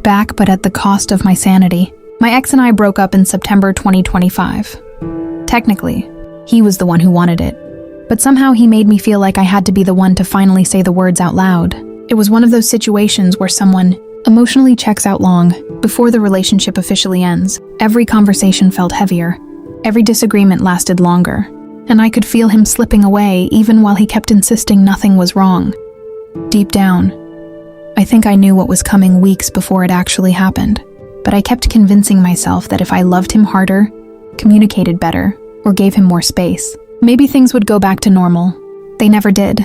back, but at the cost of my sanity. My ex and I broke up in September 2025. Technically, he was the one who wanted it, but somehow he made me feel like I had to be the one to finally say the words out loud. It was one of those situations where someone emotionally checks out long before the relationship officially ends. Every conversation felt heavier. Every disagreement lasted longer, and I could feel him slipping away even while he kept insisting nothing was wrong. Deep down, I think I knew what was coming weeks before it actually happened, but I kept convincing myself that if I loved him harder, communicated better, or gave him more space, maybe things would go back to normal. They never did.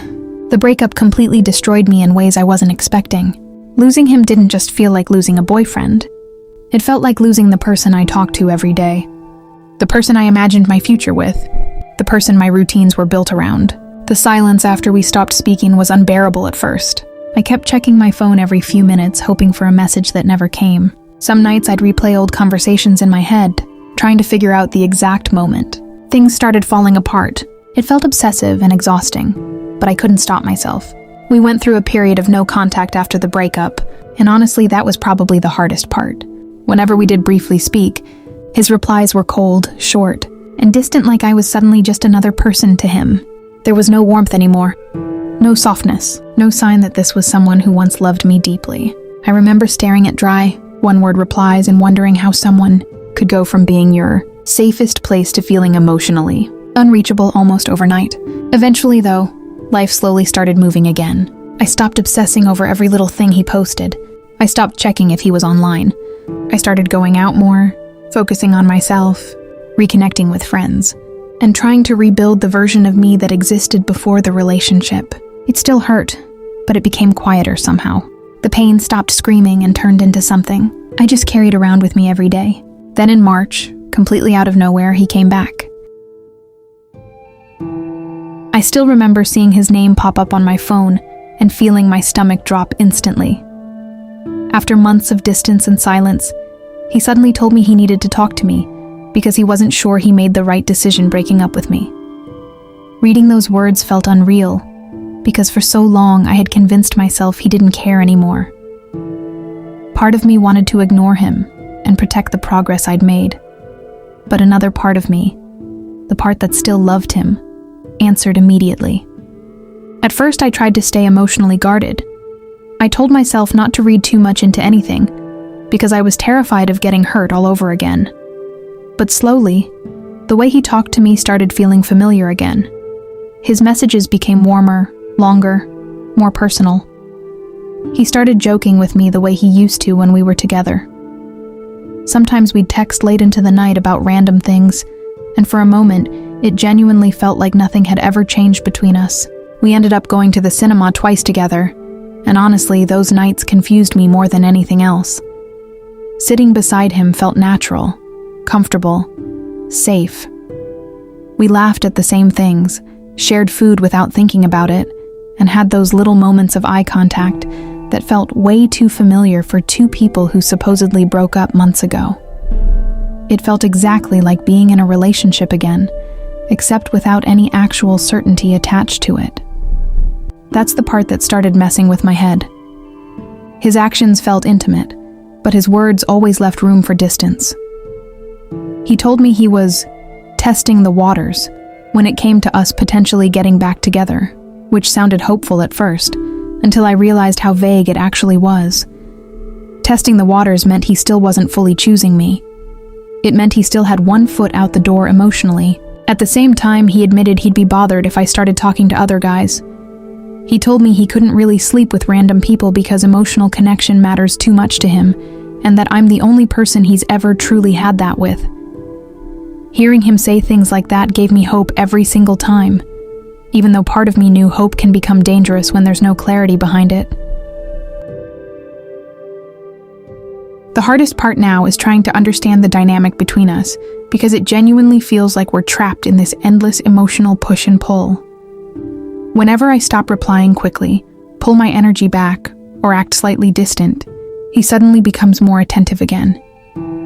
The breakup completely destroyed me in ways I wasn't expecting. Losing him didn't just feel like losing a boyfriend. It felt like losing the person I talked to every day. The person I imagined my future with. The person my routines were built around. The silence after we stopped speaking was unbearable at first. I kept checking my phone every few minutes, hoping for a message that never came. Some nights I'd replay old conversations in my head, trying to figure out the exact moment. Things started falling apart. It felt obsessive and exhausting, but I couldn't stop myself. We went through a period of no contact after the breakup, and honestly, that was probably the hardest part. Whenever we did briefly speak, his replies were cold, short, and distant, like I was suddenly just another person to him. There was no warmth anymore. No softness. No sign that this was someone who once loved me deeply. I remember staring at dry, one-word replies and wondering how someone could go from being your safest place to feeling emotionally unreachable almost overnight. Eventually, though, life slowly started moving again. I stopped obsessing over every little thing he posted. I stopped checking if he was online. I started going out more, focusing on myself, reconnecting with friends, and trying to rebuild the version of me that existed before the relationship. It still hurt, but it became quieter somehow. The pain stopped screaming and turned into something I just carried around with me every day. Then in March, completely out of nowhere, he came back. I still remember seeing his name pop up on my phone and feeling my stomach drop instantly. After months of distance and silence, he suddenly told me he needed to talk to me because he wasn't sure he made the right decision breaking up with me. Reading those words felt unreal because for so long I had convinced myself he didn't care anymore. Part of me wanted to ignore him and protect the progress I'd made, but another part of me, the part that still loved him, answered immediately. At first, I tried to stay emotionally guarded. I told myself not to read too much into anything because I was terrified of getting hurt all over again. But slowly, the way he talked to me started feeling familiar again. His messages became warmer, longer, more personal. He started joking with me the way he used to when we were together. Sometimes we'd text late into the night about random things, and for a moment, it genuinely felt like nothing had ever changed between us. We ended up going to the cinema twice together, and honestly, those nights confused me more than anything else. Sitting beside him felt natural, comfortable, safe. We laughed at the same things, shared food without thinking about it, and had those little moments of eye contact that felt way too familiar for two people who supposedly broke up months ago. It felt exactly like being in a relationship again, except without any actual certainty attached to it. That's the part that started messing with my head. His actions felt intimate, but his words always left room for distance. He told me he was testing the waters when it came to us potentially getting back together, which sounded hopeful at first, until I realized how vague it actually was. Testing the waters meant he still wasn't fully choosing me. It meant he still had one foot out the door emotionally. At the same time, he admitted he'd be bothered if I started talking to other guys. He told me he couldn't really sleep with random people because emotional connection matters too much to him, and that I'm the only person he's ever truly had that with. Hearing him say things like that gave me hope every single time, even though part of me knew hope can become dangerous when there's no clarity behind it. The hardest part now is trying to understand the dynamic between us, because it genuinely feels like we're trapped in this endless emotional push and pull. Whenever I stop replying quickly, pull my energy back, or act slightly distant, he suddenly becomes more attentive again.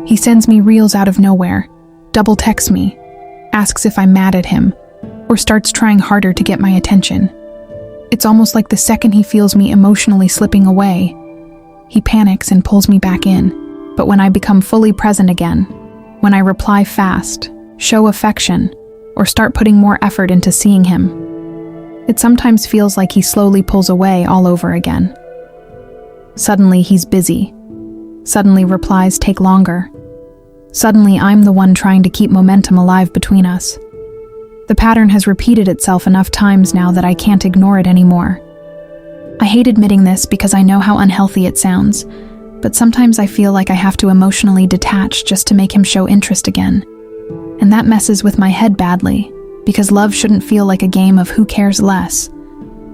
He sends me reels out of nowhere, double texts me, asks if I'm mad at him, or starts trying harder to get my attention. It's almost like the second he feels me emotionally slipping away, he panics and pulls me back in. But when I become fully present again, when I reply fast, show affection, or start putting more effort into seeing him, it sometimes feels like he slowly pulls away all over again. Suddenly he's busy. Suddenly replies take longer. Suddenly I'm the one trying to keep momentum alive between us. The pattern has repeated itself enough times now that I can't ignore it anymore. I hate admitting this because I know how unhealthy it sounds, but sometimes I feel like I have to emotionally detach just to make him show interest again. And that messes with my head badly, because love shouldn't feel like a game of who cares less.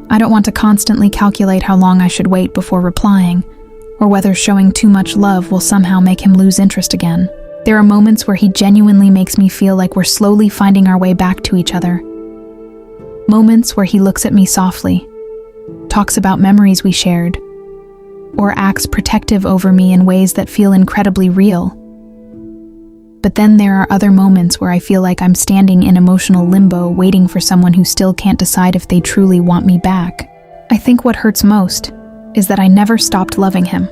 I don't want to constantly calculate how long I should wait before replying, or whether showing too much love will somehow make him lose interest again. There are moments where he genuinely makes me feel like we're slowly finding our way back to each other. Moments where he looks at me softly, talks about memories we shared, or acts protective over me in ways that feel incredibly real. But then there are other moments where I feel like I'm standing in emotional limbo waiting for someone who still can't decide if they truly want me back. I think what hurts most is that I never stopped loving him.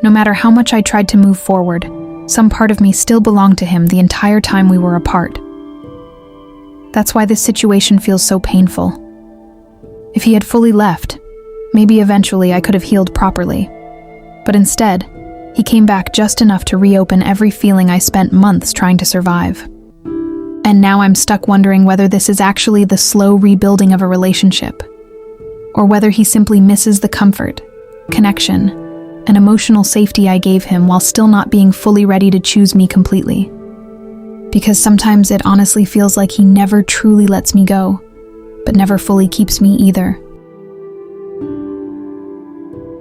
No matter how much I tried to move forward, some part of me still belonged to him the entire time we were apart. That's why this situation feels so painful. If he had fully left, maybe eventually I could have healed properly. But instead, he came back just enough to reopen every feeling I spent months trying to survive. And now I'm stuck wondering whether this is actually the slow rebuilding of a relationship, or whether he simply misses the comfort, connection, and emotional safety I gave him while still not being fully ready to choose me completely. Because sometimes it honestly feels like he never truly lets me go, but never fully keeps me either.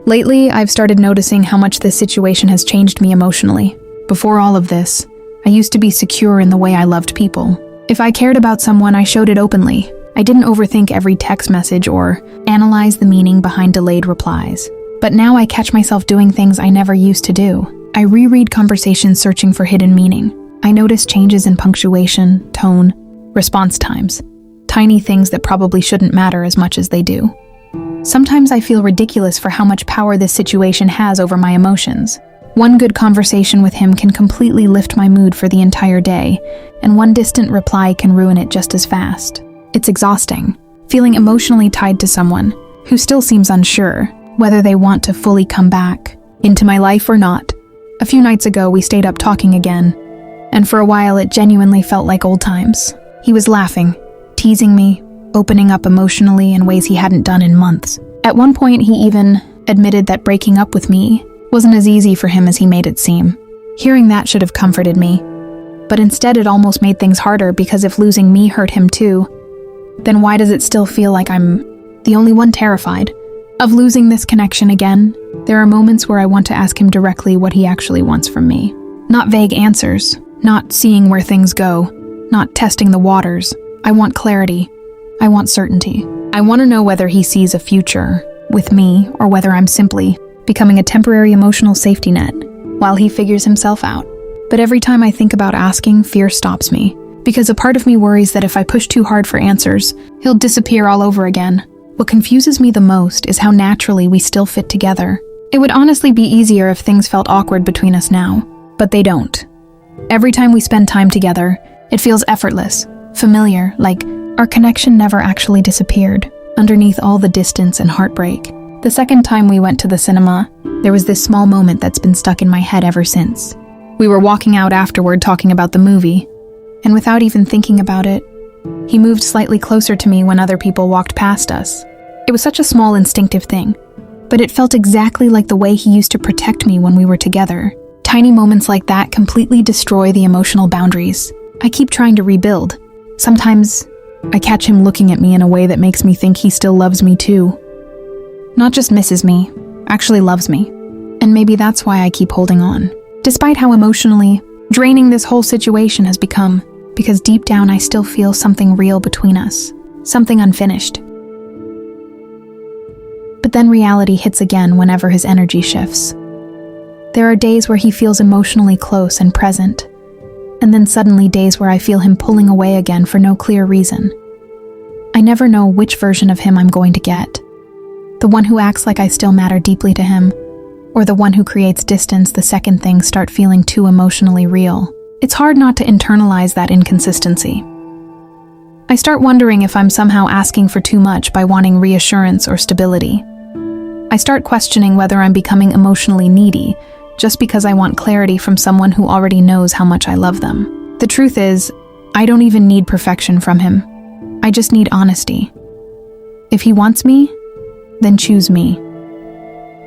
Lately, I've started noticing how much this situation has changed me emotionally. Before all of this, I used to be secure in the way I loved people. If I cared about someone, I showed it openly. I didn't overthink every text message or analyze the meaning behind delayed replies. But now I catch myself doing things I never used to do. I reread conversations searching for hidden meaning. I notice changes in punctuation, tone, response times. Tiny things that probably shouldn't matter as much as they do. Sometimes I feel ridiculous for how much power this situation has over my emotions. One good conversation with him can completely lift my mood for the entire day, and one distant reply can ruin it just as fast. It's exhausting, feeling emotionally tied to someone who still seems unsure whether they want to fully come back into my life or not. A few nights ago, we stayed up talking again, and for a while it genuinely felt like old times. He was laughing, teasing me, opening up emotionally in ways he hadn't done in months. At one point, he even admitted that breaking up with me wasn't as easy for him as he made it seem. Hearing that should have comforted me, but instead it almost made things harder, because if losing me hurt him too, then why does it still feel like I'm the only one terrified of losing this connection again? There are moments where I want to ask him directly what he actually wants from me. Not vague answers, not seeing where things go, not testing the waters. I want clarity. I want certainty. I want to know whether he sees a future with me or whether I'm simply becoming a temporary emotional safety net while he figures himself out. But every time I think about asking, fear stops me, because a part of me worries that if I push too hard for answers, he'll disappear all over again. What confuses me the most is how naturally we still fit together. It would honestly be easier if things felt awkward between us now, but they don't. Every time we spend time together, it feels effortless, familiar, like our connection never actually disappeared underneath all the distance and heartbreak. The second time we went to the cinema, there was this small moment that's been stuck in my head ever since. We were walking out afterward talking about the movie, and without even thinking about it, he moved slightly closer to me when other people walked past us. It was such a small instinctive thing, but it felt exactly like the way he used to protect me when we were together. Tiny moments like that completely destroy the emotional boundaries I keep trying to rebuild. Sometimes I catch him looking at me in a way that makes me think he still loves me too. Not just misses me, actually loves me. And maybe that's why I keep holding on, despite how emotionally draining this whole situation has become, because deep down I still feel something real between us, something unfinished. But then reality hits again whenever his energy shifts. There are days where he feels emotionally close and present, and then suddenly days where I feel him pulling away again for no clear reason. I never know which version of him I'm going to get. The one who acts like I still matter deeply to him, or the one who creates distance the second things start feeling too emotionally real. It's hard not to internalize that inconsistency. I start wondering if I'm somehow asking for too much by wanting reassurance or stability. I start questioning whether I'm becoming emotionally needy just because I want clarity from someone who already knows how much I love them. The truth is, I don't even need perfection from him. I just need honesty. If he wants me, then choose me.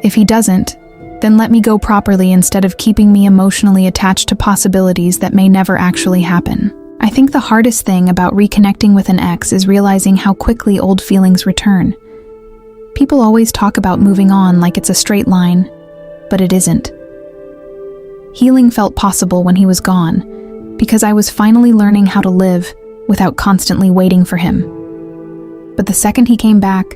If he doesn't, then let me go properly instead of keeping me emotionally attached to possibilities that may never actually happen. I think the hardest thing about reconnecting with an ex is realizing how quickly old feelings return. People always talk about moving on like it's a straight line, but it isn't. Healing felt possible when he was gone, because I was finally learning how to live without constantly waiting for him. But the second he came back,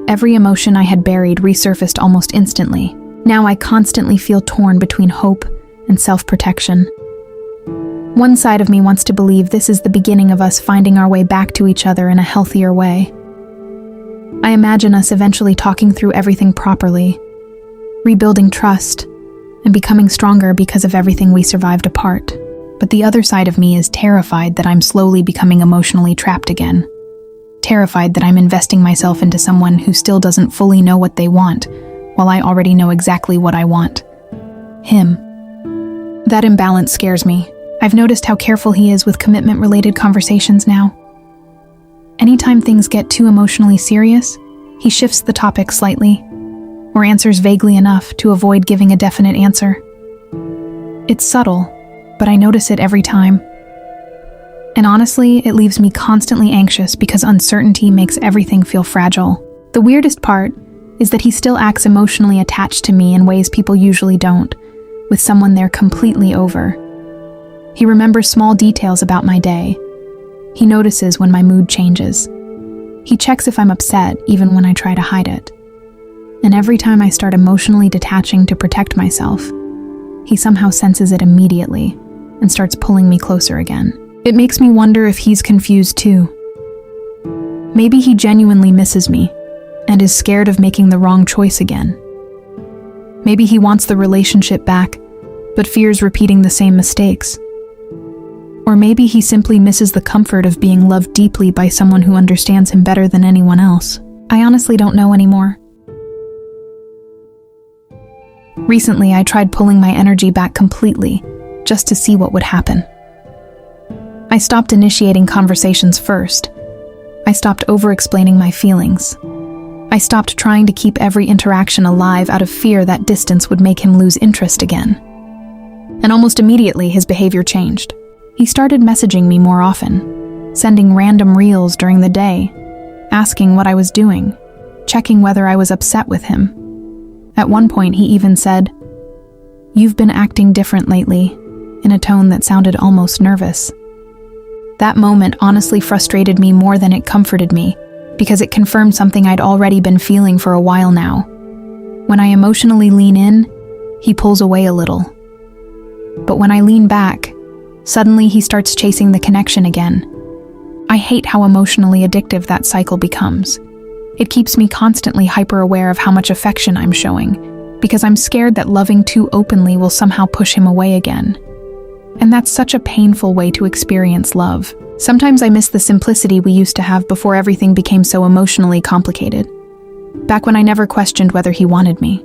every emotion I had buried resurfaced almost instantly. Now I constantly feel torn between hope and self-protection. One side of me wants to believe this is the beginning of us finding our way back to each other in a healthier way. I imagine us eventually talking through everything properly, rebuilding trust, and becoming stronger because of everything we survived apart. But the other side of me is terrified that I'm slowly becoming emotionally trapped again. Terrified that I'm investing myself into someone who still doesn't fully know what they want, while I already know exactly what I want. Him. That imbalance scares me. I've noticed how careful he is with commitment-related conversations now. Anytime things get too emotionally serious, he shifts the topic slightly, or answers vaguely enough to avoid giving a definite answer. It's subtle, but I notice it every time. And honestly, it leaves me constantly anxious because uncertainty makes everything feel fragile. The weirdest part is that he still acts emotionally attached to me in ways people usually don't, with someone they're completely over. He remembers small details about my day. He notices when my mood changes. He checks if I'm upset, even when I try to hide it. And every time I start emotionally detaching to protect myself, he somehow senses it immediately and starts pulling me closer again. It makes me wonder if he's confused too. Maybe he genuinely misses me and is scared of making the wrong choice again. Maybe he wants the relationship back, but fears repeating the same mistakes. Or maybe he simply misses the comfort of being loved deeply by someone who understands him better than anyone else. I honestly don't know anymore. Recently, I tried pulling my energy back completely, just to see what would happen. I stopped initiating conversations first. I stopped over-explaining my feelings. I stopped trying to keep every interaction alive out of fear that distance would make him lose interest again. And almost immediately, his behavior changed. He started messaging me more often, sending random reels during the day, asking what I was doing, checking whether I was upset with him. At one point, he even said, "You've been acting different lately," in a tone that sounded almost nervous. That moment honestly frustrated me more than it comforted me, because it confirmed something I'd already been feeling for a while now. When I emotionally lean in, he pulls away a little. But when I lean back, suddenly he starts chasing the connection again. I hate how emotionally addictive that cycle becomes. It keeps me constantly hyper-aware of how much affection I'm showing, because I'm scared that loving too openly will somehow push him away again. And that's such a painful way to experience love. Sometimes I miss the simplicity we used to have before everything became so emotionally complicated. Back when I never questioned whether he wanted me.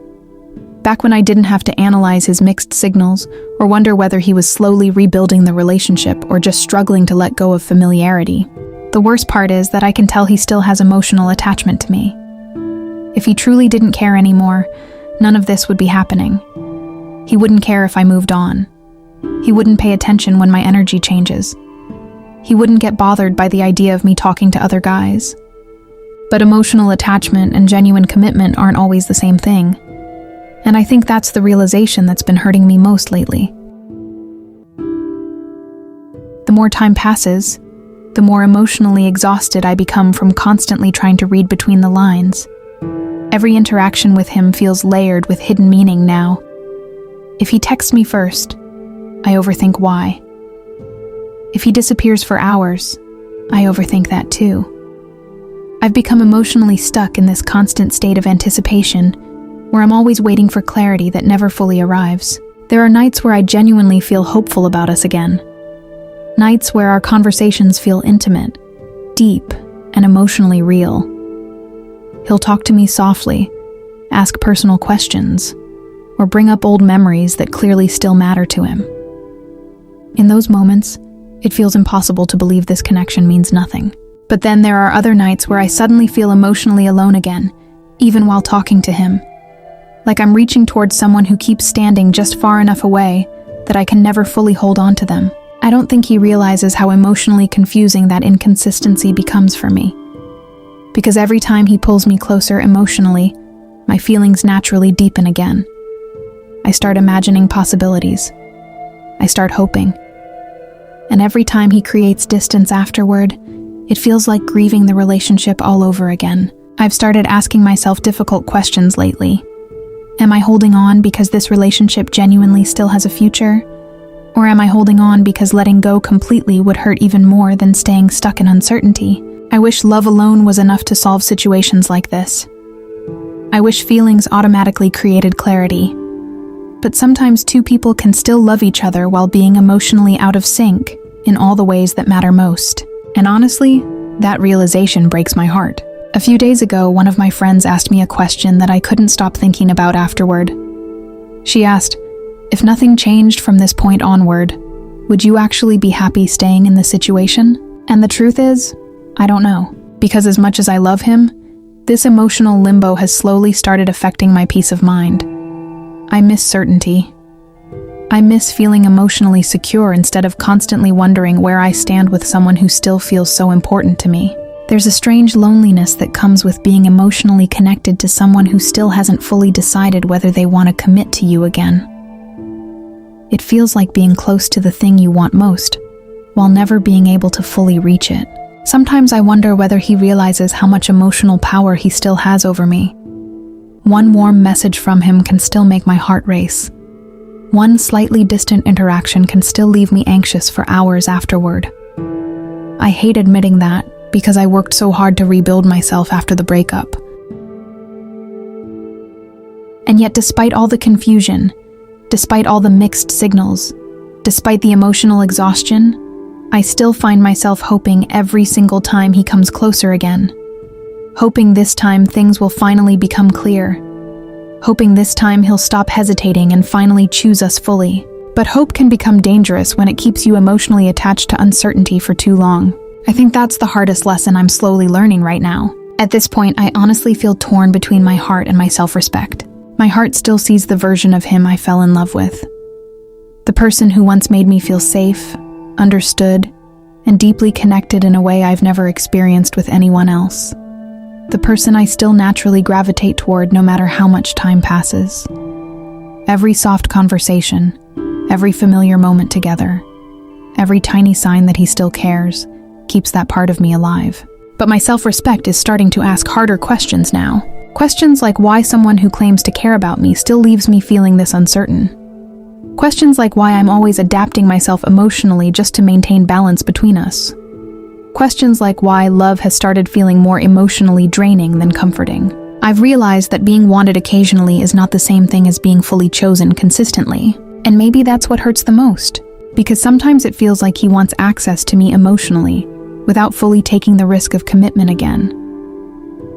Back when I didn't have to analyze his mixed signals or wonder whether he was slowly rebuilding the relationship or just struggling to let go of familiarity. The worst part is that I can tell he still has emotional attachment to me. If he truly didn't care anymore, none of this would be happening. He wouldn't care if I moved on. He wouldn't pay attention when my energy changes. He wouldn't get bothered by the idea of me talking to other guys. But emotional attachment and genuine commitment aren't always the same thing. And I think that's the realization that's been hurting me most lately. The more time passes, the more emotionally exhausted I become from constantly trying to read between the lines. Every interaction with him feels layered with hidden meaning now. If he texts me first, I overthink why. If he disappears for hours, I overthink that too. I've become emotionally stuck in this constant state of anticipation, where I'm always waiting for clarity that never fully arrives. There are nights where I genuinely feel hopeful about us again. Nights where our conversations feel intimate, deep, and emotionally real. He'll talk to me softly, ask personal questions, or bring up old memories that clearly still matter to him. In those moments, it feels impossible to believe this connection means nothing. But then there are other nights where I suddenly feel emotionally alone again, even while talking to him. Like I'm reaching towards someone who keeps standing just far enough away that I can never fully hold on to them. I don't think he realizes how emotionally confusing that inconsistency becomes for me. Because every time he pulls me closer emotionally, my feelings naturally deepen again. I start imagining possibilities. I start hoping. And every time he creates distance afterward, it feels like grieving the relationship all over again. I've started asking myself difficult questions lately. Am I holding on because this relationship genuinely still has a future? Or am I holding on because letting go completely would hurt even more than staying stuck in uncertainty? I wish love alone was enough to solve situations like this. I wish feelings automatically created clarity. But sometimes two people can still love each other while being emotionally out of sync in all the ways that matter most. And honestly, that realization breaks my heart. A few days ago, one of my friends asked me a question that I couldn't stop thinking about afterward. She asked, if nothing changed from this point onward, would you actually be happy staying in this situation? And the truth is, I don't know. Because as much as I love him, this emotional limbo has slowly started affecting my peace of mind. I miss certainty. I miss feeling emotionally secure instead of constantly wondering where I stand with someone who still feels so important to me. There's a strange loneliness that comes with being emotionally connected to someone who still hasn't fully decided whether they want to commit to you again. It feels like being close to the thing you want most, while never being able to fully reach it. Sometimes I wonder whether he realizes how much emotional power he still has over me. One warm message from him can still make my heart race. One slightly distant interaction can still leave me anxious for hours afterward. I hate admitting that because I worked so hard to rebuild myself after the breakup. And yet, despite all the confusion, despite all the mixed signals, despite the emotional exhaustion, I still find myself hoping every single time he comes closer again. Hoping this time things will finally become clear. Hoping this time he'll stop hesitating and finally choose us fully. But hope can become dangerous when it keeps you emotionally attached to uncertainty for too long. I think that's the hardest lesson I'm slowly learning right now. At this point, I honestly feel torn between my heart and my self-respect. My heart still sees the version of him I fell in love with. The person who once made me feel safe, understood, and deeply connected in a way I've never experienced with anyone else. The person I still naturally gravitate toward no matter how much time passes. Every soft conversation, every familiar moment together, every tiny sign that he still cares, keeps that part of me alive. But my self-respect is starting to ask harder questions now. Questions like why someone who claims to care about me still leaves me feeling this uncertain. Questions like why I'm always adapting myself emotionally just to maintain balance between us. Questions like why love has started feeling more emotionally draining than comforting. I've realized that being wanted occasionally is not the same thing as being fully chosen consistently. And maybe that's what hurts the most. Because sometimes it feels like he wants access to me emotionally, without fully taking the risk of commitment again.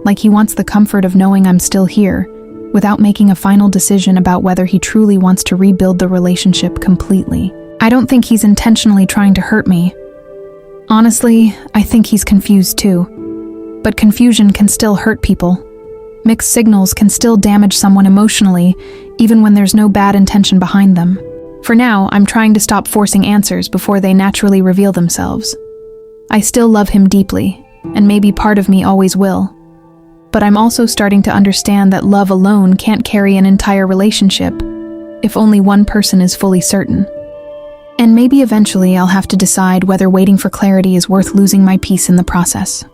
Like he wants the comfort of knowing I'm still here, without making a final decision about whether he truly wants to rebuild the relationship completely. I don't think he's intentionally trying to hurt me. Honestly, I think he's confused too. But confusion can still hurt people. Mixed signals can still damage someone emotionally, even when there's no bad intention behind them. For now, I'm trying to stop forcing answers before they naturally reveal themselves. I still love him deeply, and maybe part of me always will. But I'm also starting to understand that love alone can't carry an entire relationship if only one person is fully certain. And maybe eventually I'll have to decide whether waiting for clarity is worth losing my peace in the process.